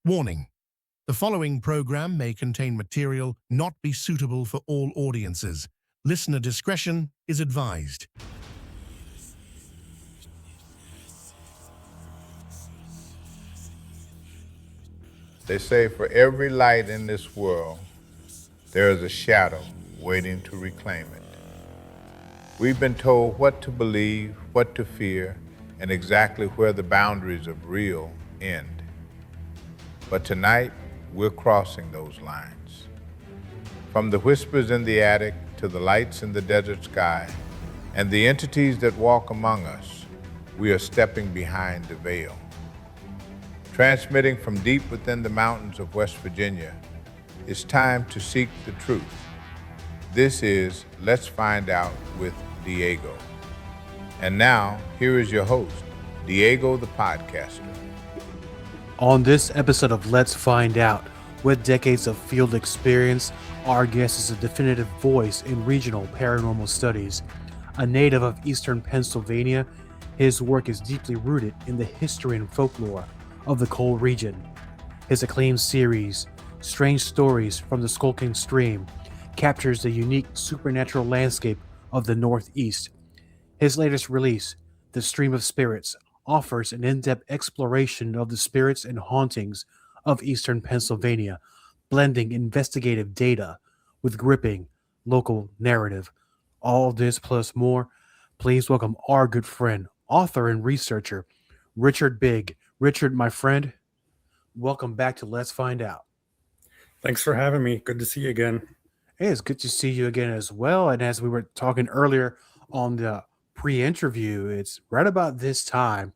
Warning: the following program may contain material not be suitable for all audiences. Listener discretion is advised. They say for every light in this world, there is a shadow waiting to reclaim it. We've been told what to believe, what to fear, and exactly where the boundaries of real end. But tonight, we're crossing those lines. From the whispers in the attic to the lights in the desert sky, and the entities that walk among us, we are stepping behind the veil. Transmitting from deep within the mountains of West Virginia, it's time to seek the truth. This is Let's Find Out with Diego. And now, here is your host, Diego the Podcaster. On this episode of Let's Find Out, with decades of field experience, our guest is a definitive voice in regional paranormal studies. A native of eastern Pennsylvania, his work is deeply rooted in the history and folklore of the coal region. His acclaimed series, Strange Stories from the Skulking Stream, captures the unique supernatural landscape of the Northeast. His latest release, The Stream of Spirits, offers an in-depth exploration of the spirits and hauntings of eastern Pennsylvania, blending investigative data with gripping local narrative. All this plus more. Please welcome our good friend, author and researcher, Richard Bigg. Richard, my friend, welcome back to Let's Find Out. Thanks for having me. Good to see you again. Hey, it's good to see you again as well. And as we were talking earlier on the pre-interview, it's right about this time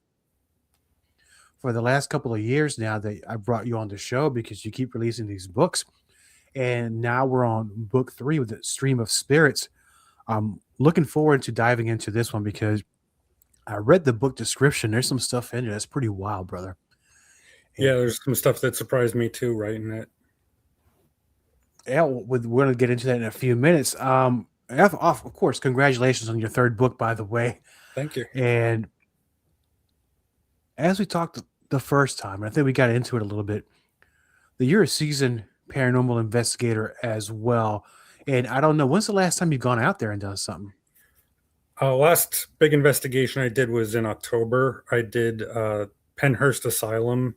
for the last couple of years now that I brought you on the show because you keep releasing these books. And now we're on book 3 with the Stream of Spirits. I'm looking forward to diving into this one because I read the book description. There's some stuff in it that's pretty wild, brother. Yeah, there's some stuff that surprised me too, writing it. Yeah, we're going to get into that in a few minutes. Of course, congratulations on your third book, by the way. Thank you. And as we talked the first time, I think we got into it a little bit, that you're a seasoned paranormal investigator as well. And I don't know, when's the last time you've gone out there and done something? Last big investigation I did was in October. I did Pennhurst Asylum.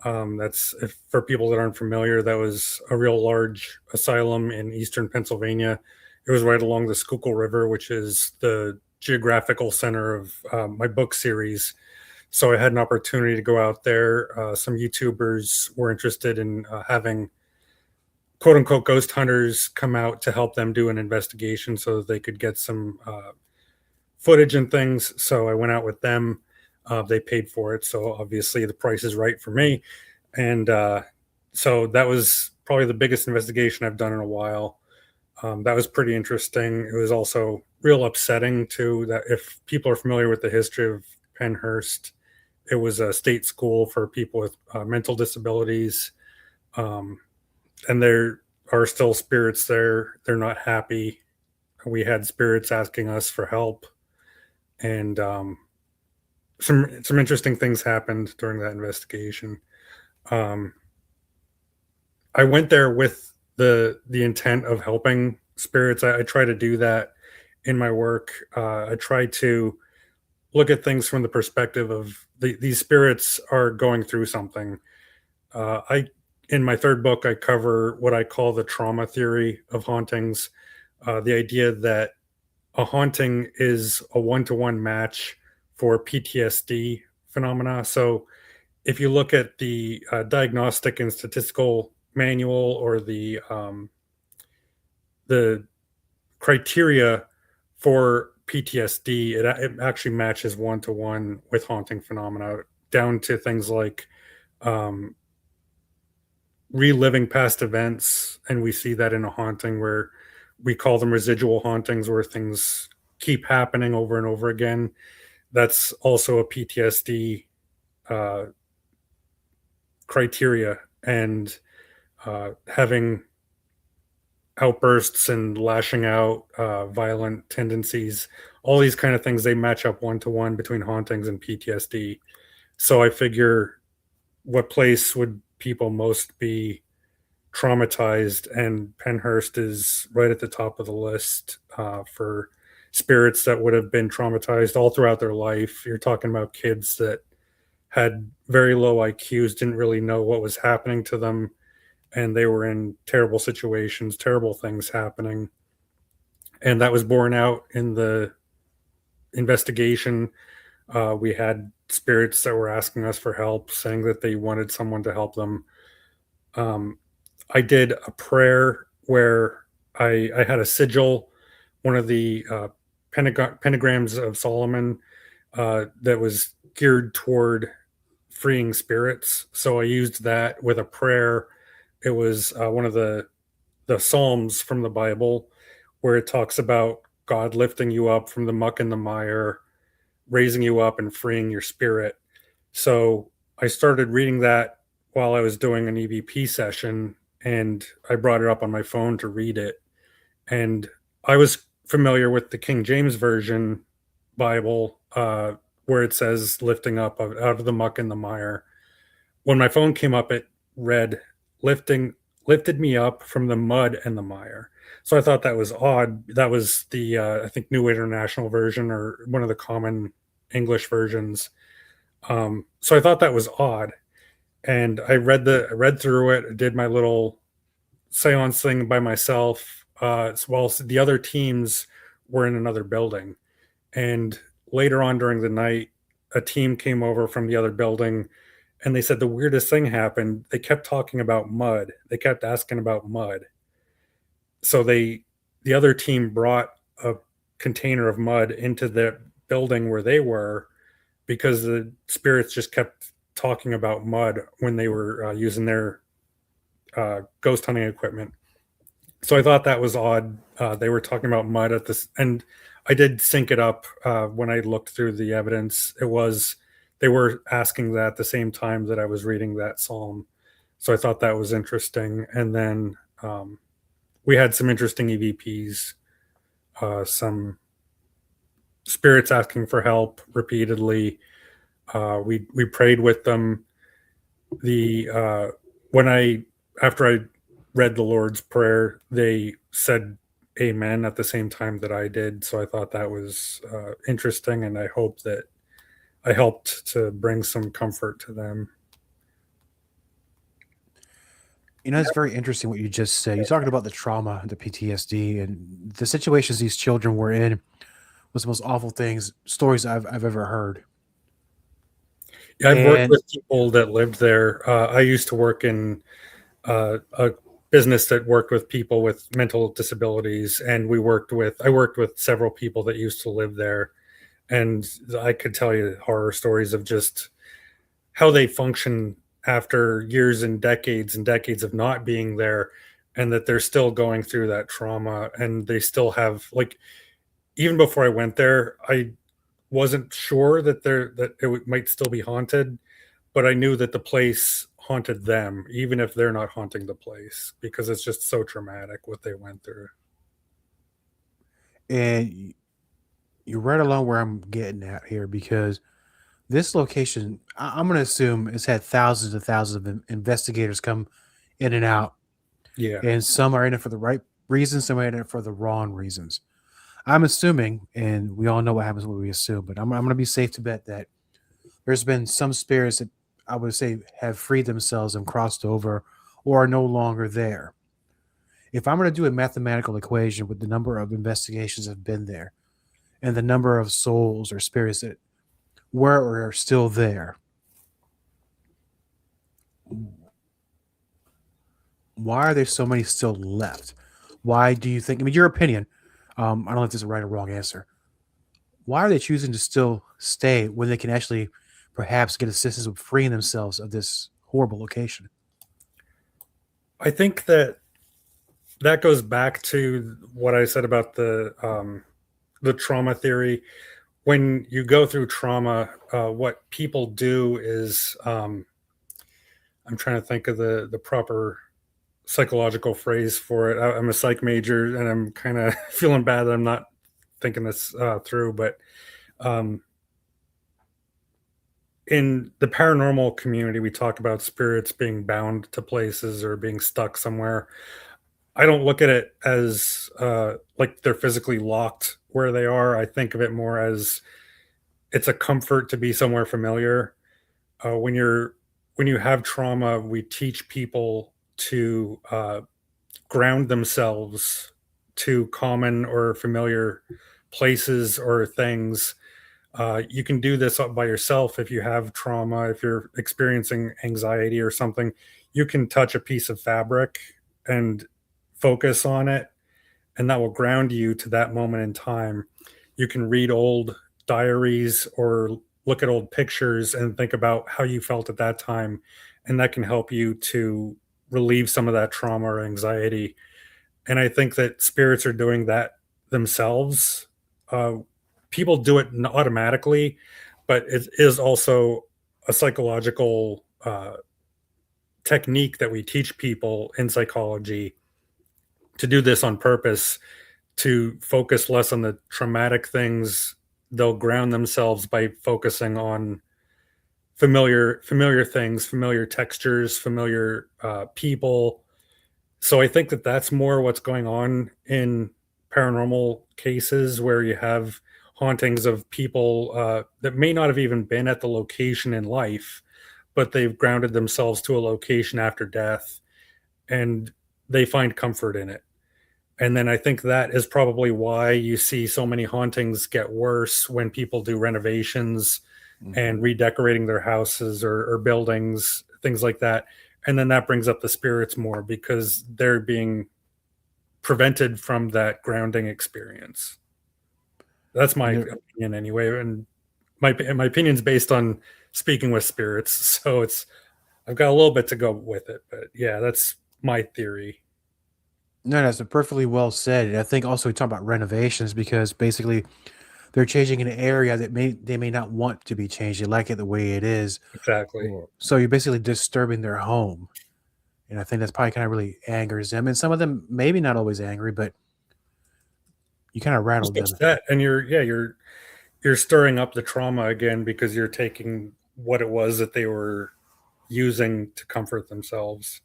That's, for people that aren't familiar, that was a real large asylum in eastern Pennsylvania. It was right along the Schuylkill River, which is the geographical center of my book series. So I had an opportunity to go out there. Some YouTubers were interested in having quote unquote ghost hunters come out to help them do an investigation so that they could get some footage and things. So I went out with them. They paid for it. So obviously the price is right for me. And so that was probably the biggest investigation I've done in a while. That was pretty interesting. It was also real upsetting too, that if people are familiar with the history of Pennhurst, it was a state school for people with mental disabilities. And there are still spirits there. They're not happy. We had spirits asking us for help. And some interesting things happened during that investigation. I went there with the intent of helping spirits. I try to do that in my work. I try to look at things from the perspective of these spirits are going through something. In my third book, I cover what I call the trauma theory of hauntings. The idea that a haunting is a one-to-one match for PTSD phenomena. So if you look at the Diagnostic and Statistical Manual or the criteria for PTSD, it actually matches one-to-one with haunting phenomena, down to things like reliving past events. And we see that in a haunting where we call them residual hauntings, where things keep happening over and over again. That's also a PTSD criteria. And having outbursts and lashing out, violent tendencies, all these kind of things, they match up one-to-one between hauntings and PTSD. So I figure what place would people most be traumatized, and Penhurst is right at the top of the list for spirits that would have been traumatized all throughout their life. You're talking about kids that had very low IQs, didn't really know what was happening to them, and they were in terrible situations, terrible things happening. And that was borne out in the investigation. We had spirits that were asking us for help, saying that they wanted someone to help them. Um, I did a prayer where I had a sigil, one of the pentagrams of Solomon, that was geared toward freeing spirits. So I used that with a prayer. It was one of the Psalms from the Bible, where it talks about God lifting you up from the muck and the mire, raising you up and freeing your spirit. So I started reading that while I was doing an EVP session, and I brought it up on my phone to read it. And I was familiar with the King James Version Bible, where it says lifting up out of the muck and the mire. When my phone came up, it read lifted me up from the mud and the mire. So I thought that was odd. That was the I think New International Version, or one of the common English versions. So I thought that was odd, and I read through it, did my little seance thing by myself, while the other teams were in another building. And later on during the night, a team came over from the other building, and they said the weirdest thing happened. They kept talking about mud. They kept asking about mud. So the other team brought a container of mud into the building where they were, because the spirits just kept talking about mud when they were using their ghost hunting equipment. So I thought that was odd. They were talking about mud at this, and I did sync it up when I looked through the evidence. They were asking that at the same time that I was reading that psalm. So I thought that was interesting. And then we had some interesting EVPs, some spirits asking for help repeatedly. We prayed with them. After I read the Lord's Prayer, they said amen at the same time that I did. So I thought that was interesting, and I hope that I helped to bring some comfort to them. It's very interesting what you just said. You're talking about the trauma, the PTSD, and the situations these children were in was the most awful stories I've ever heard. Yeah, I've worked with people that lived there. I used to work in a business that worked with people with mental disabilities, and I worked with several people that used to live there, and I could tell you horror stories of just how they function after years and decades of not being there, and that they're still going through that trauma, and they still have, like, even before I went there, I wasn't sure that might still be haunted, but I knew that the place haunted them, even if they're not haunting the place, because it's just so traumatic what they went through. And you're right along where I'm getting at here, because this location, I'm going to assume, has had thousands and thousands of investigators come in and out. Yeah. And some are in it for the right reasons, some are in it for the wrong reasons. I'm assuming, and we all know what happens when we assume, but I'm going to be safe to bet that there's been some spirits that I would say have freed themselves and crossed over, or are no longer there. If I'm going to do a mathematical equation with the number of investigations that have been there and the number of souls or spirits that were or are still there, why are there so many still left? Why do you think, your opinion, I don't know if there's a right or wrong answer. Why are they choosing to still stay when they can actually perhaps get assistance with freeing themselves of this horrible location? I think that goes back to what I said about the trauma theory. When you go through trauma, what people do is, I'm trying to think of the proper psychological phrase for it. I'm a psych major, and I'm kind of feeling bad that I'm not thinking this through, but in the paranormal community, we talk about spirits being bound to places or being stuck somewhere. I don't look at it as like they're physically locked where they are. I think of it more as it's a comfort to be somewhere familiar. When you have trauma, we teach people to ground themselves to common or familiar places or things. You can do this by yourself if you have trauma, if you're experiencing anxiety or something. You can touch a piece of fabric and focus on it, and that will ground you to that moment in time. You can read old diaries or look at old pictures and think about how you felt at that time, and that can help you to relieve some of that trauma or anxiety. And I think that spirits are doing that themselves. Uh, People do it automatically, but it is also a psychological technique that we teach people in psychology to do this on purpose, to focus less on the traumatic things. They'll ground themselves by focusing on familiar things, familiar textures, familiar people. So I think that that's more what's going on in paranormal cases where you have hauntings of people that may not have even been at the location in life, but they've grounded themselves to a location after death, and they find comfort in it. And then I think that is probably why you see so many hauntings get worse when people do renovations and redecorating their houses or buildings, things like that. And then that brings up the spirits more because they're being prevented from that grounding experience. That's my opinion anyway. And my opinion's based on speaking with spirits. So I've got a little bit to go with it, but yeah, that's my theory. No, that's perfectly well said. And I think also we talk about renovations because basically they're changing an area that they may not want to be changed. They like it the way it is. Exactly. So you're basically disturbing their home. And I think that's probably kind of really angers them. And some of them maybe not always angry, but you kind of rattled them. Upset, and you're stirring up the trauma again because you're taking what it was that they were using to comfort themselves.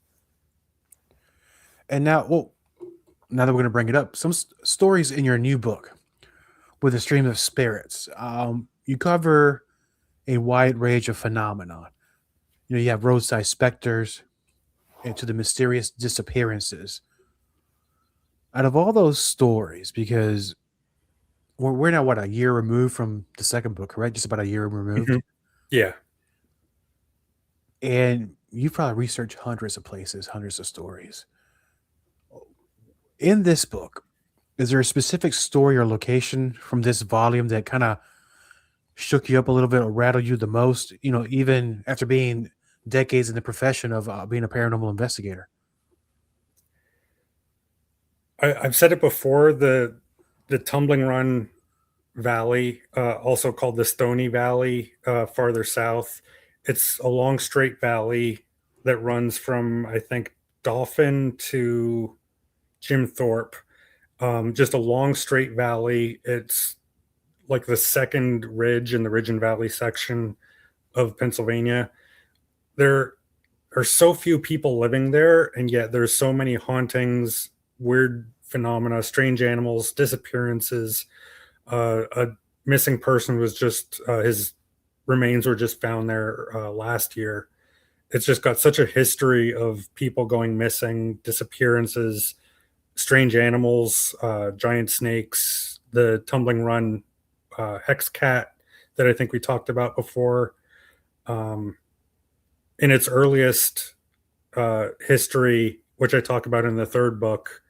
And now, well, now that we're going to bring it up, some stories in your new book with a stream of spirits. You cover a wide range of phenomenon. You have roadside specters and to the mysterious disappearances. Out of all those stories, because we're now a year removed from the second book, correct? Just about a year removed. Mhm. Yeah. And you've probably researched hundreds of places, hundreds of stories. In this book, is there a specific story or location from this volume that kind of shook you up a little bit or rattled you the most, even after being decades in the profession of being a paranormal investigator? I've said it before, the Tumbling Run Valley, also called the Stony Valley, farther south. It's a long straight valley that runs from, I think, Dauphin to Jim Thorpe. Just a long straight valley. It's like the second ridge in the Ridge and Valley section of Pennsylvania. There are so few people living there, and yet there's so many hauntings, weird phenomena, strange animals, disappearances. A missing person was just his remains were just found there last year. It's just got such a history of people going missing, disappearances, strange animals, giant snakes, the Tumbling Run hex cat that I think we talked about before. In its earliest history, which I talk about in the third book,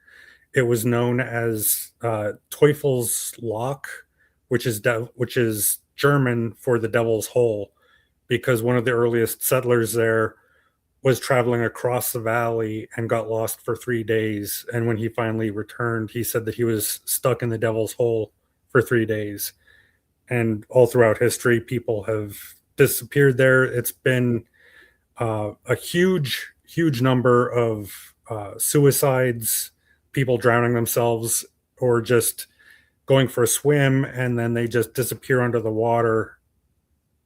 it was known as Teufel's Loch, which is German for the Devil's Hole, because one of the earliest settlers there was traveling across the valley and got lost for 3 days. And when he finally returned, he said that he was stuck in the Devil's Hole for 3 days. And all throughout history, people have disappeared there. It's been a huge number of suicides, people drowning themselves, or just going for a swim and then they just disappear under the water,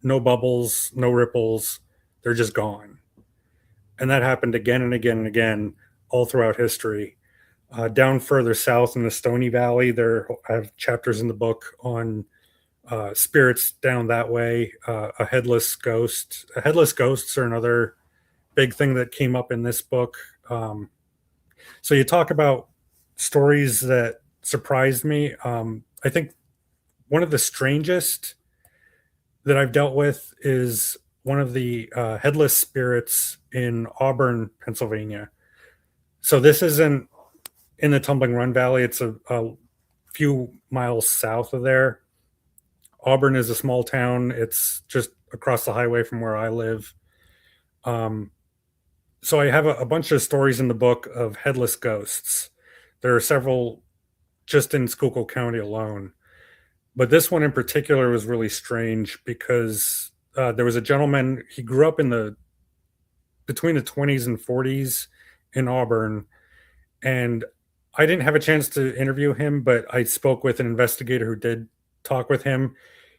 no bubbles, no ripples. They're just gone. And that happened again and again and again all throughout history. Down further south in the Stony Valley, I have chapters in the book on spirits down that way. Headless ghosts are another big thing that came up in this book. So you talk about stories that surprised me. I think one of the strangest that I've dealt with is one of the headless spirits in Auburn, Pennsylvania. So this isn't in the Tumbling Run Valley. It's a few miles south of there. Auburn is a small town. It's just across the highway from where I live. So I have a bunch of stories in the book of headless ghosts. There are several just in Schuylkill County alone. But this one in particular was really strange because there was a gentleman, he grew up between the 20s and 40s in Auburn. And I didn't have a chance to interview him, but I spoke with an investigator who did talk with him.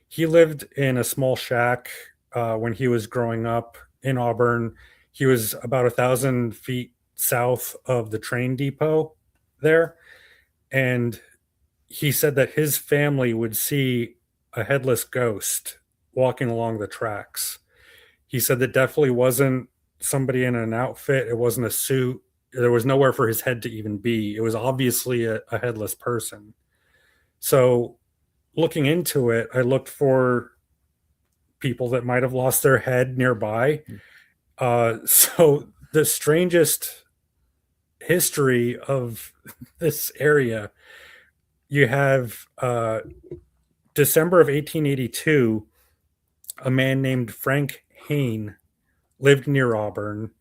He lived in a small shack when he was growing up in Auburn. He was about 1,000 feet south of the train depot there. And he said that his family would see a headless ghost walking along the tracks. He said that definitely wasn't somebody in an outfit. It wasn't a suit. There was nowhere for his head to even be. It was obviously a headless person. So looking into it, I looked for people that might have lost their head nearby. So the strangest history of this area, you have December of 1882, a man named Frank Hain lived near Auburn.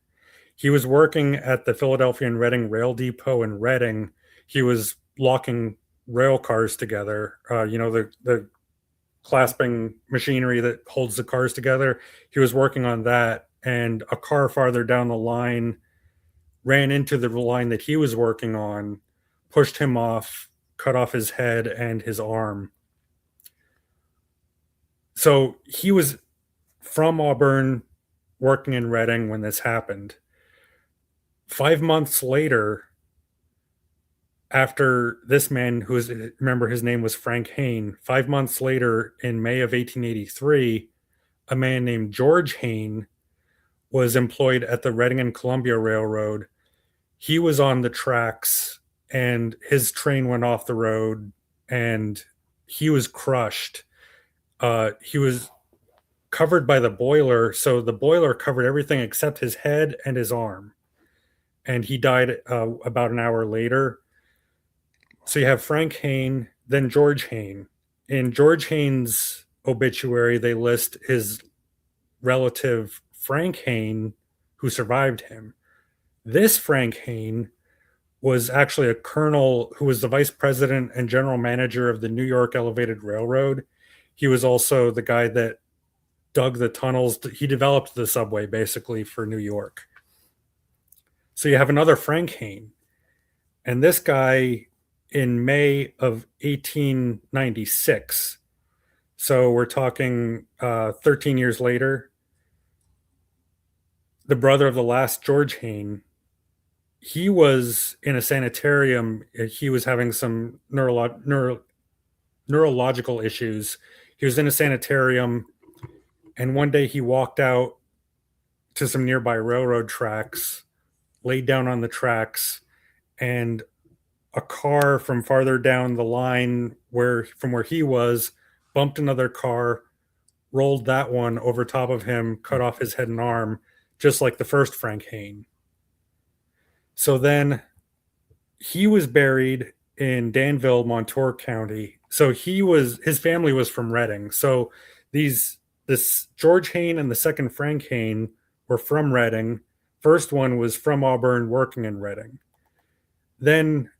He was working at the Philadelphia and Reading Rail Depot in Reading. He was locking rail cars together, the clasping machinery that holds the cars together. He was working on that, and a car farther down the line ran into the line that he was working on, pushed him off, cut off his head and his arm. So he was from Auburn, working in Reading when this happened. 5 months later, after this man, remember his name was Frank Hain, 5 months later in May of 1883, a man named George Hain was employed at the Reading and Columbia Railroad. He was on the tracks and his train went off the road and he was crushed. He was covered by the boiler, so the boiler covered everything except his head and his arm. And he died about an hour later. So you have Frank Hain, then George Hain. In George Hain's obituary, they list his relative Frank Hain, who survived him. This Frank Hain was actually a colonel who was the vice president and general manager of the New York Elevated Railroad. He was also the guy that dug the tunnels. He developed the subway basically for New York. So you have another Frank Hain. And this guy in May of 1896, so we're talking 13 years later, the brother of the last George Hain, he was in a sanitarium. He was having some neurological issues. He was in a sanitarium, and one day he walked out to some nearby railroad tracks, laid down on the tracks, and a car from farther down the line from where he was bumped another car, rolled that one over top of him, cut off his head and arm, just like the first Frank Hain. So then he was buried in Danville, Montour County. So his family was from Reading. So this George Hain and the second Frank Hain were from Reading. First one was from Auburn, working in Reading. Then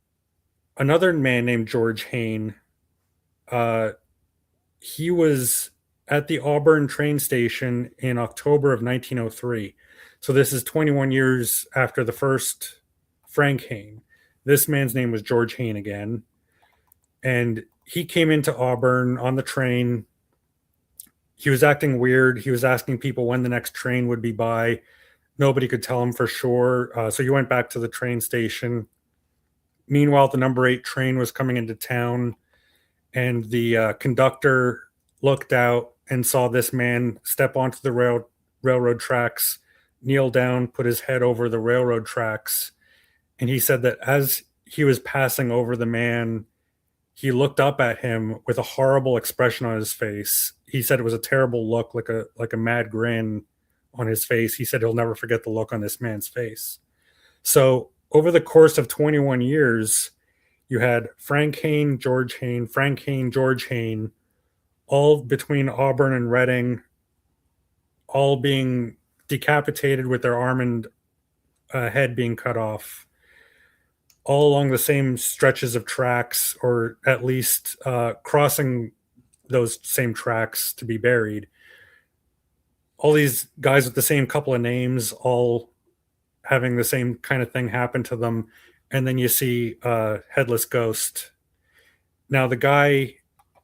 another man named George Hain, he was at the Auburn train station in October of 1903. So this is 21 years after the first Frank Hain. This man's name was George Hain again. And he came into Auburn on the train. he was acting weird. He was asking people when the next train would be by. Nobody could tell him for sure. So he went back to the train station. Meanwhile, the number 8 train was coming into town, and the conductor looked out and saw this man step onto the railroad tracks, kneel down, put his head over the railroad tracks. And he said that as he was passing over the man, he looked up at him with a horrible expression on his face. He said it was a terrible look, like a mad grin on his face. He said he'll never forget the look on this man's face. So over the course of 21 years, you had Frank Hain, George Hain, Frank Hain, George Hain, all between Auburn and Reading, all being decapitated with their arm and head being cut off, all along the same stretches of tracks, or at least crossing those same tracks to be buried. All these guys with the same couple of names, all having the same kind of thing happen to them. And then you see Headless Ghost. Now, the guy,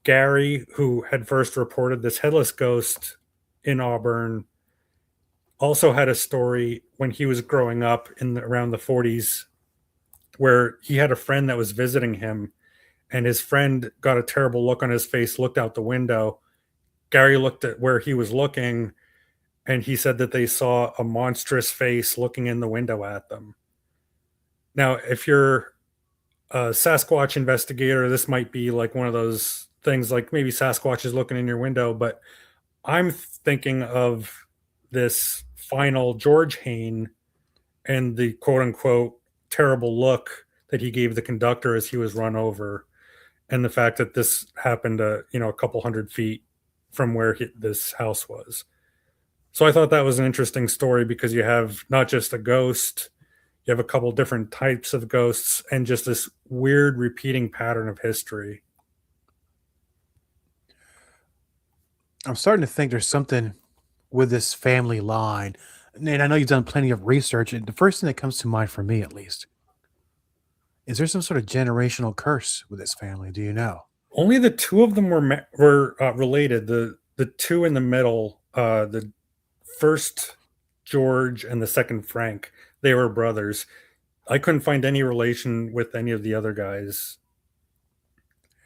Gary, who had first reported this Headless Ghost in Auburn, also had a story when he was growing up around the 40s, where he had a friend that was visiting him, and his friend got a terrible look on his face, looked out the window. Gary looked at where he was looking, and he said that they saw a monstrous face looking in the window at them. Now, if you're a Sasquatch investigator, this might be like one of those things, like maybe Sasquatch is looking in your window, but I'm thinking of this final George Hain and the quote unquote terrible look that he gave the conductor as he was run over, and the fact that this happened a couple hundred feet from where this house was. So I thought that was an interesting story, because you have not just a ghost, you have a couple different types of ghosts, and just this weird repeating pattern of history. I'm starting to think there's something with this family line. And I know you've done plenty of research, and the first thing that comes to mind, for me at least, is there some sort of generational curse with this family? Do you know? Only the two of them were related. The two in the middle, the first George and the second Frank, they were brothers. I couldn't find any relation with any of the other guys.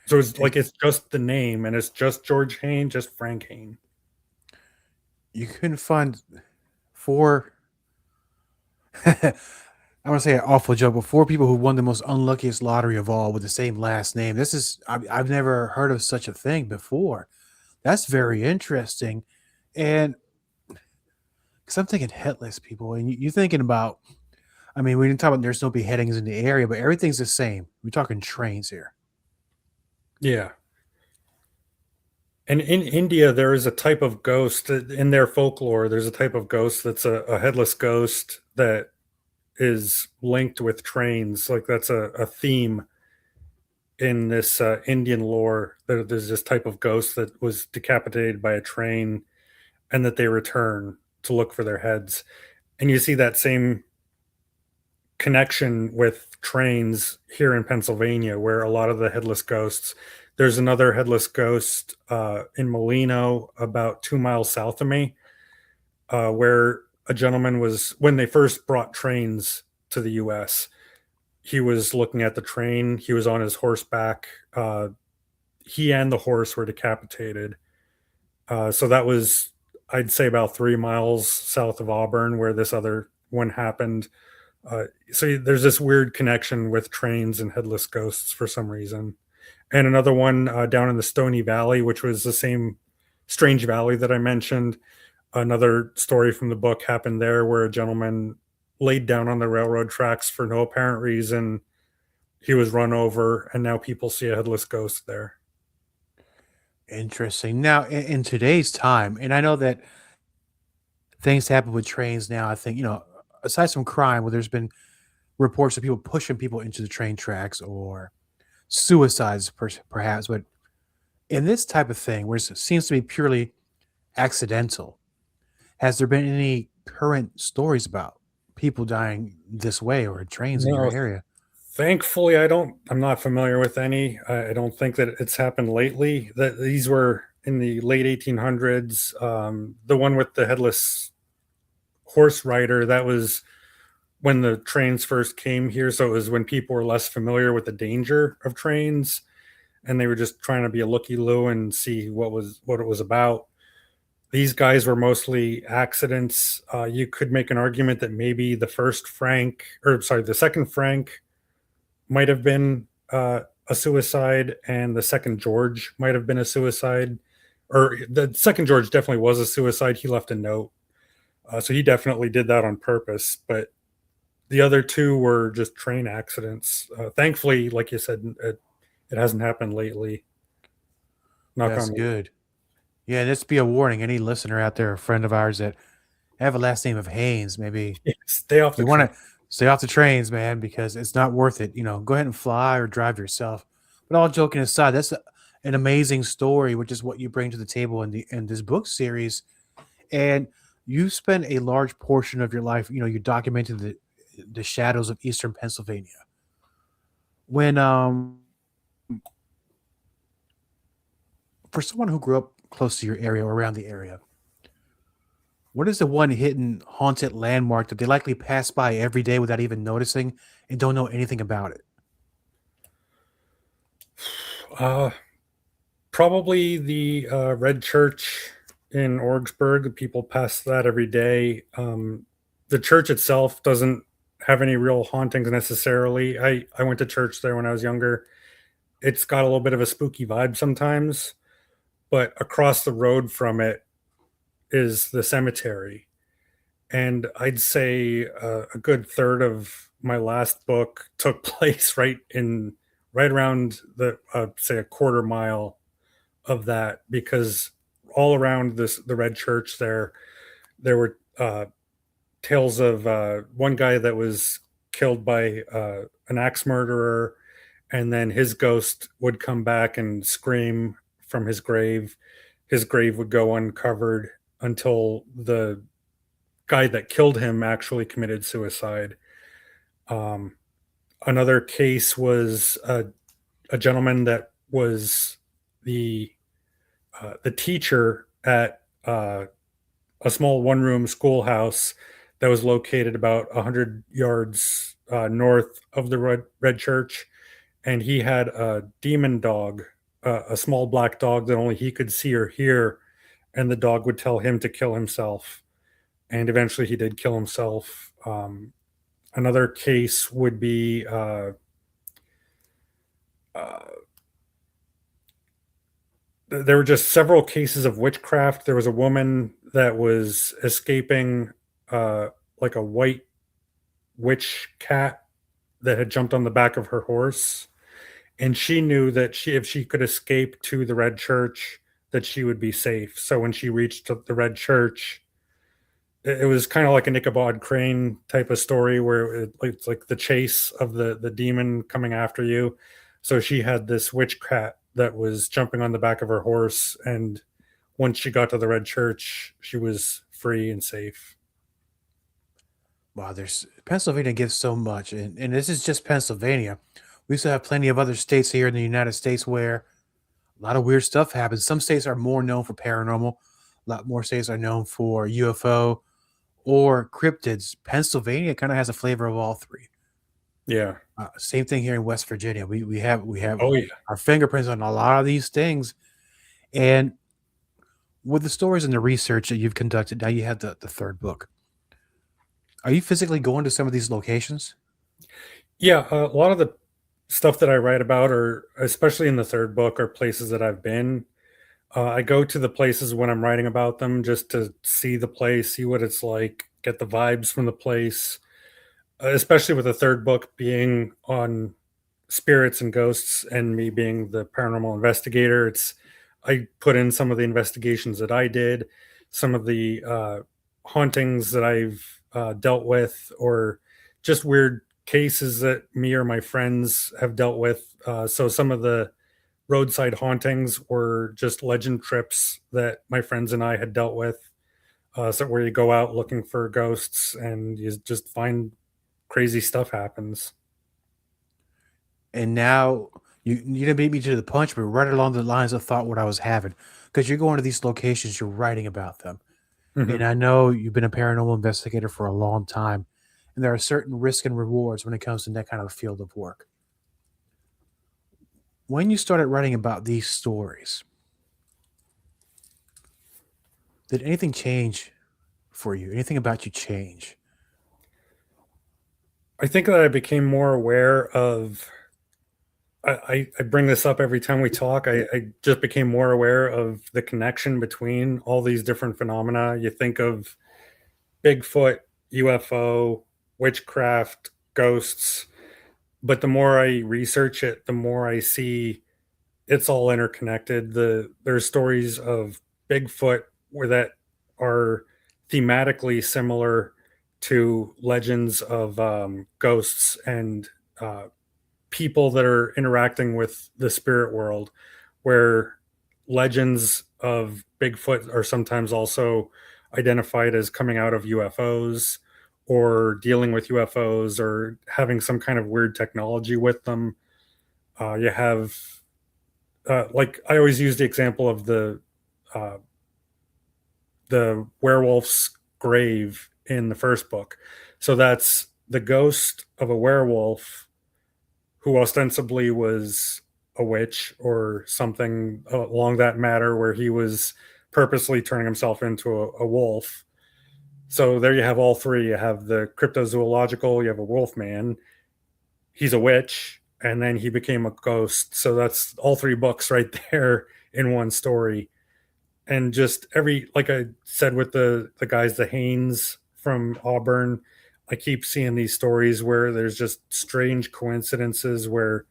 So it's like it's just the name, and it's just George Hain, just Frank Hain. You couldn't find 4 I want to say an awful joke, but 4 people who won the most unluckiest lottery of all with the same last name. I've never heard of such a thing before. That's very interesting. And because I'm thinking headless people, and you're thinking about, I mean, we didn't talk about there's no beheadings in the area, but everything's the same. We're talking trains here. Yeah. And in India, there is a type of ghost in their folklore. There's a type of ghost that's a headless ghost that is linked with trains. Like that's a theme in this Indian lore. There's this type of ghost that was decapitated by a train, and that they return to look for their heads. And you see that same connection with trains here in Pennsylvania, where a lot of the headless ghosts. There's another headless ghost in Molino, about 2 miles south of me, where a gentleman was, when they first brought trains to the U.S., he was looking at the train. He was on his horseback. He and the horse were decapitated. So that was, I'd say, about 3 miles south of Auburn, where this other one happened. So there's this weird connection with trains and headless ghosts for some reason. And another one down in the Stony Valley, which was the same strange valley that I mentioned. Another story from the book happened there, where a gentleman laid down on the railroad tracks for no apparent reason. He was run over, and now people see a headless ghost there. Interesting. Now, in today's time, and I know that things happen with trains now, I think, aside from crime, where there's been reports of people pushing people into the train tracks, or suicides, perhaps. But in this type of thing, where it seems to be purely accidental, has there been any current stories about people dying this way, or trains in your area? Thankfully, I'm not familiar with any. I don't think that it's happened lately. That these were in the late 1800s. The one with the headless horse rider, that was when the trains first came here. So it was when people were less familiar with the danger of trains, and they were just trying to be a looky-loo and see what it was about. These guys were mostly accidents. You could make an argument that maybe the second Frank might have been a suicide, and the second George might have been a suicide. Or the second George definitely was a suicide. He left a note. So he definitely did that on purpose. But the other two were just train accidents. Thankfully, like you said, it hasn't happened lately. Knock That's on wood. good. Yeah, and this be a warning. Any listener out there, a friend of ours that have a last name of Haynes, maybe Yeah, stay off you the want train. to stay off the trains, man, because it's not worth it. Go ahead and fly or drive yourself. But all joking aside, that's an amazing story, which is what you bring to the table in this book series. And you spend a large portion of your life, you documented the shadows of Eastern Pennsylvania. When For someone who grew up close to your area or around the area, what is the one hidden haunted landmark that they likely pass by every day without even noticing and don't know anything about it? Uh, Probably the Red Church in Orgsburg. People pass that every day. The church itself doesn't have any real hauntings necessarily. I went to church there when I was younger. It's got a little bit of a spooky vibe sometimes, but across the road from it is the cemetery. And I'd say a good third of my last book took place right around the say a quarter mile of that, because all around the red church there were tales of one guy that was killed by an axe murderer, and then his ghost would come back and scream from his grave. His grave would go uncovered until the guy that killed him actually committed suicide. Um, Another case was a gentleman that was the the teacher at a small one-room schoolhouse that was located about 100 yards north of the red church, and he had a demon dog, a small black dog that only he could see or hear, and the dog would tell him to kill himself, and eventually he did kill himself. Another case would be uh, there were just several cases of witchcraft. There was a woman that was escaping like a white witch cat that had jumped on the back of her horse, and she knew that if she could escape to the red church, that she would be safe. So when she reached the red church, it was kind of like an Ichabod Crane type of story where it's like the chase of the demon coming after you. So she had this witch cat that was jumping on the back of her horse, and once she got to the red church, she was free and safe. Wow, there's Pennsylvania gives so much, and this is just Pennsylvania. We still have plenty of other states here in the United States where a lot of weird stuff happens. Some states are more known for paranormal. A lot more states are known for UFO or cryptids. Pennsylvania kind of has a flavor of all three. Yeah. Same thing here in West Virginia. We have Oh yeah. our fingerprints on a lot of these things. And with the stories and the research that you've conducted, now you have the third book. Are you physically going to some of these locations? Yeah, a lot of the stuff that I write about, or especially in the third book, are places that I've been. I go to the places when I'm writing about them just to see the place, see what it's like, get the vibes from the place. Especially with the third book being on spirits and ghosts, and me being the paranormal investigator, I put in some of the investigations that I did, some of the hauntings that I've dealt with, or just weird cases that me or my friends have dealt with. So some of the roadside hauntings were just legend trips that my friends and I had dealt with. So where you go out looking for ghosts and you just find crazy stuff happens. And now You didn't beat me to the punch, but right along the lines of thought what I was having. Because you're going to these locations, you're writing about them. Mhm. And I know you've been a paranormal investigator for a long time, and there are certain risks and rewards when it comes to that kind of field of work. When you started writing about these stories, did anything change for you? Anything about you change? I think that I became more aware of. I bring this up every time we talk. I just became more aware of the connection between all these different phenomena. You think of Bigfoot, UFO, witchcraft, ghosts, but the more I research it, the more I see it's all interconnected. There's stories of Bigfoot where that are thematically similar to legends of ghosts and people that are interacting with the spirit world, where legends of Bigfoot are sometimes also identified as coming out of UFOs or dealing with UFOs or having some kind of weird technology with them. You have, like, I always use the example of uh, the werewolf's grave in the first book. So that's the ghost of a werewolf who ostensibly was a witch or something along that matter, where he was purposely turning himself into a wolf. So there you have all three. You have the cryptozoological, you have a wolf man, he's a witch, and then he became a ghost. So that's all three books right there in one story. And just every, like I said with the guys, the Haynes from Auburn, I keep seeing these stories where there's just strange coincidences where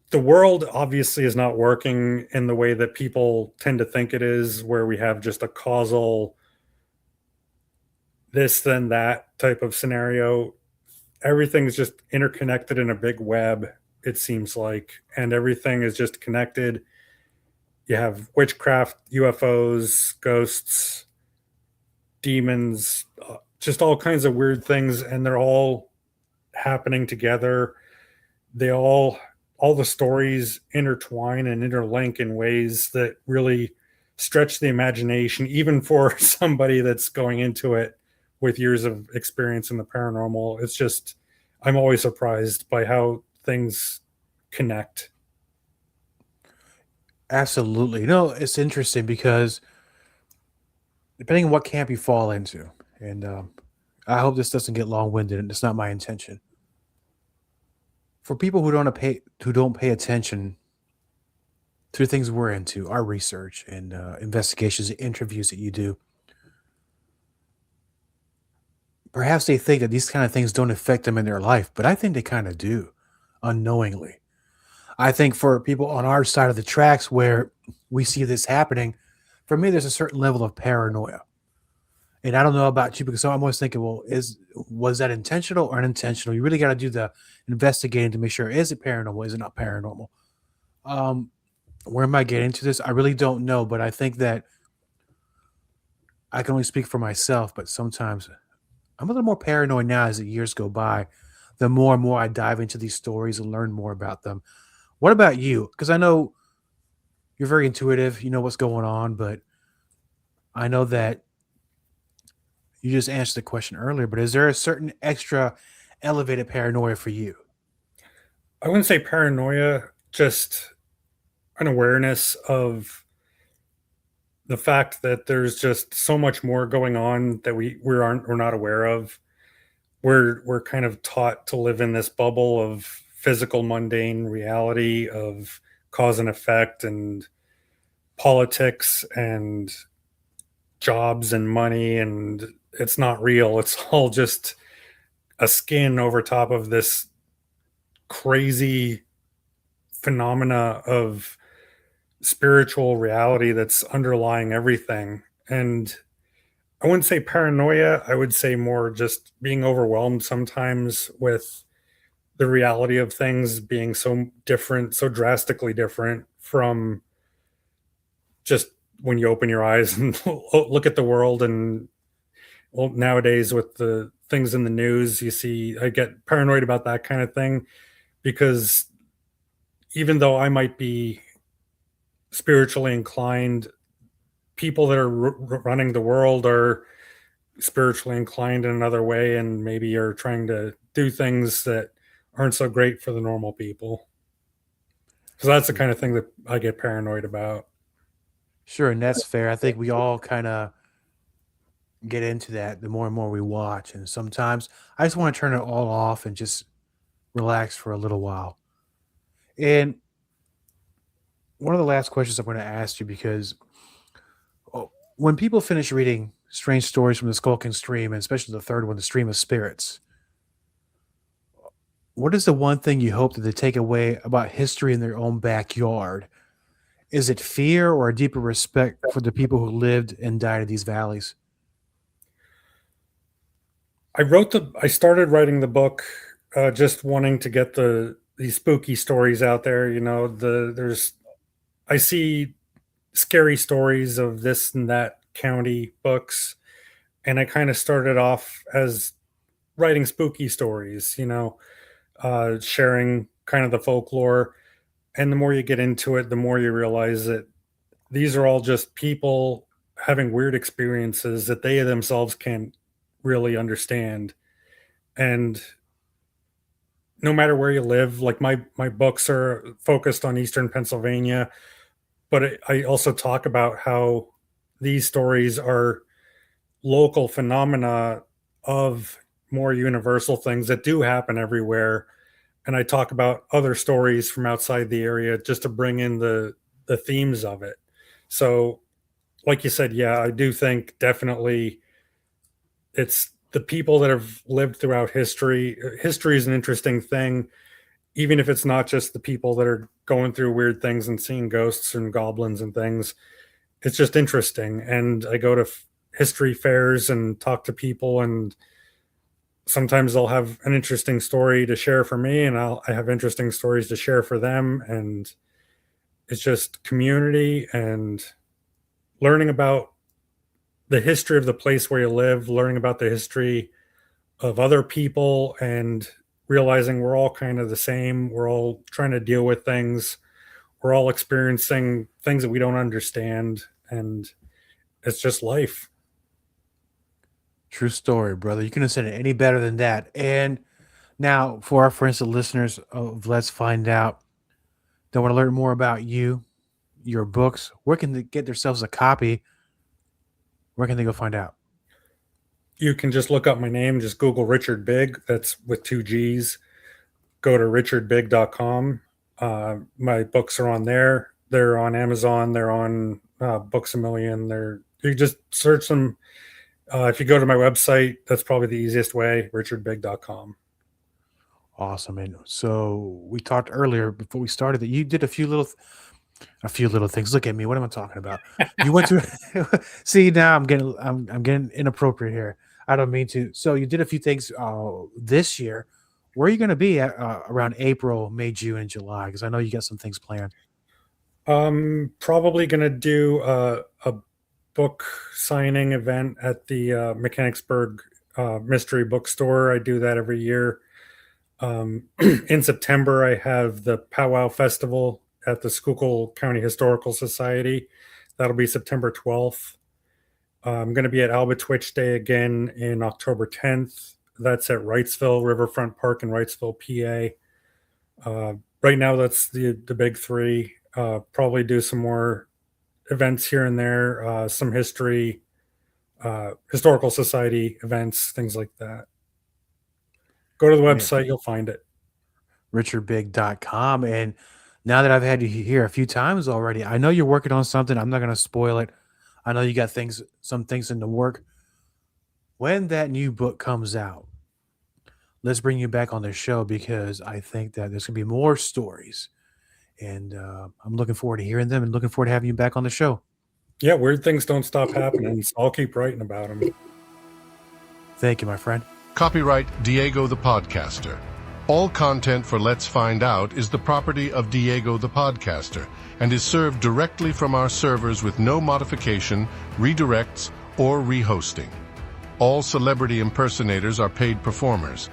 the world obviously is not working in the way that people tend to think it is, where we have just a causal this then that type of scenario. Everything's just interconnected in a big web, it seems like, and everything is just connected. You have witchcraft, UFOs, ghosts, demons, just all kinds of weird things, and they're all happening together. They all the stories intertwine and interlink in ways that really stretch the imagination, even for somebody that's going into it with years of experience in the paranormal. It's just, I'm always surprised by how things connect. Absolutely. No, it's interesting because depending on what camp you fall into, and I hope this doesn't get long winded, and it's not my intention. For people who don't pay attention to the things we're into, our research and investigations, and interviews that you do, perhaps they think that these kind of things don't affect them in their life, but I think they kind of do, unknowingly. I think for people on our side of the tracks where we see this happening, for me, there's a certain level of paranoia. And I don't know about you because I'm always thinking, well, was that intentional or unintentional? You really got to do the investigating to make sure, is it paranormal? Is it not paranormal? Um, where am I getting to this? I really don't know, but I think that I can only speak for myself. But sometimes I'm a little more paranoid now as the years go by. The more and more I dive into these stories and learn more about them. What about you? Because I know you're very intuitive. You know what's going on, but I know that you just answered the question earlier. But is there a certain extra elevated paranoia for you? I wouldn't say paranoia, just an awareness of the fact that there's just so much more going on that we're not aware of. We're kind of taught to live in this bubble of physical mundane reality of cause and effect and politics and jobs and money, and it's not real. It's all just a skin over top of this crazy phenomena of spiritual reality that's underlying everything. And I wouldn't say paranoia, I would say more just being overwhelmed sometimes with the reality of things being so different, so drastically different from just when you open your eyes and look at the world. And well, nowadays with the things in the news, you see, I get paranoid about that kind of thing. because even though I might be spiritually inclined, people that are running the world are spiritually inclined in another way, and maybe are trying to do things that aren't so great for the normal people. So that's the kind of thing that I get paranoid about. Sure, and that's fair. I think we all kind of get into that the more and more we watch. And sometimes I just want to turn it all off and just relax for a little while. And one of the last questions I'm going to ask you, because when people finish reading Strange Stories from the Skulking Stream, and especially the third one, The Stream of Spirits, what is the one thing you hope that they take away about history in their own backyard? Is it fear or a deeper respect for the people who lived and died in these valleys? I started writing the book just wanting to get these spooky stories out there. I see scary stories of this and that county books, and I kind of started off as writing spooky stories, sharing kind of the folklore. And the more you get into it, the more you realize that these are all just people having weird experiences that they themselves can't really understand. And no matter where you live, like my books are focused on Eastern Pennsylvania, but I also talk about how these stories are local phenomena of more universal things that do happen everywhere. And I talk about other stories from outside the area just to bring in the themes of it. So, like you said, yeah, I do think definitely it's the people that have lived throughout history. History is an interesting thing, even if it's not just the people that are going through weird things and seeing ghosts and goblins and things. It's just interesting. And I go to history fairs and talk to people, and sometimes they'll have an interesting story to share for me, and I have interesting stories to share for them. And it's just community and learning about the history of the place where you live, learning about the history of other people, and realizing we're all kind of the same. We're all trying to deal with things. We're all experiencing things that we don't understand, and it's just life. True story, brother. You couldn't have said it any better than that. And now, for our friends and listeners of Let's Find Out, they want to learn more about you, your books. Where can they get themselves a copy? Where can they go find out? You can just look up my name, just Google Richard Bigg. That's with 2 G's. Go to richardbigg.com. My books are on there. They're on Amazon. They're on Books A Million. You just search them. If you go to my website, that's probably the easiest way, richardbigg.com. Awesome. And so we talked earlier before we started that you did a few little things. Look at me. What am I talking about? You went to see, now I'm getting inappropriate here. I don't mean to. So you did a few things this year. Where are you going to be at around April, May, June, and July? Because I know you got some things planned. Probably going to do a book signing event at the Mechanicsburg Mystery Bookstore. I do that every year. In September, I have the Powwow Festival at the Schuylkill County Historical Society. That'll be September 12th. I'm going to be at Albatwitch Day again in October 10th. That's at Wrightsville Riverfront Park in Wrightsville, PA. Right now, that's the big three. Probably do some more events here and there, some historical society events, things like that. Go to the website, you'll find it. richardbigg.com. And now that I've had you here a few times already, I know you're working on something. I'm not going to spoil it. I know you got some things in the work. When that new book comes out, let's bring you back on the show, because I think that there's going to be more stories. And I'm looking forward to hearing them and looking forward to having you back on the show. Yeah, weird things don't stop happening, so I'll keep writing about them. Thank you, my friend. Copyright Diego the Podcaster. All content for Let's Find Out is the property of Diego the Podcaster and is served directly from our servers with no modification, redirects, or rehosting. All celebrity impersonators are paid performers.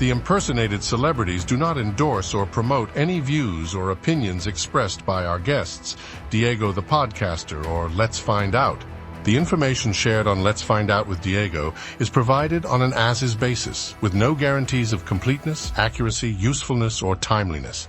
The impersonated celebrities do not endorse or promote any views or opinions expressed by our guests, Diego the Podcaster, or Let's Find Out. The information shared on Let's Find Out with Diego is provided on an as-is basis, with no guarantees of completeness, accuracy, usefulness, or timeliness.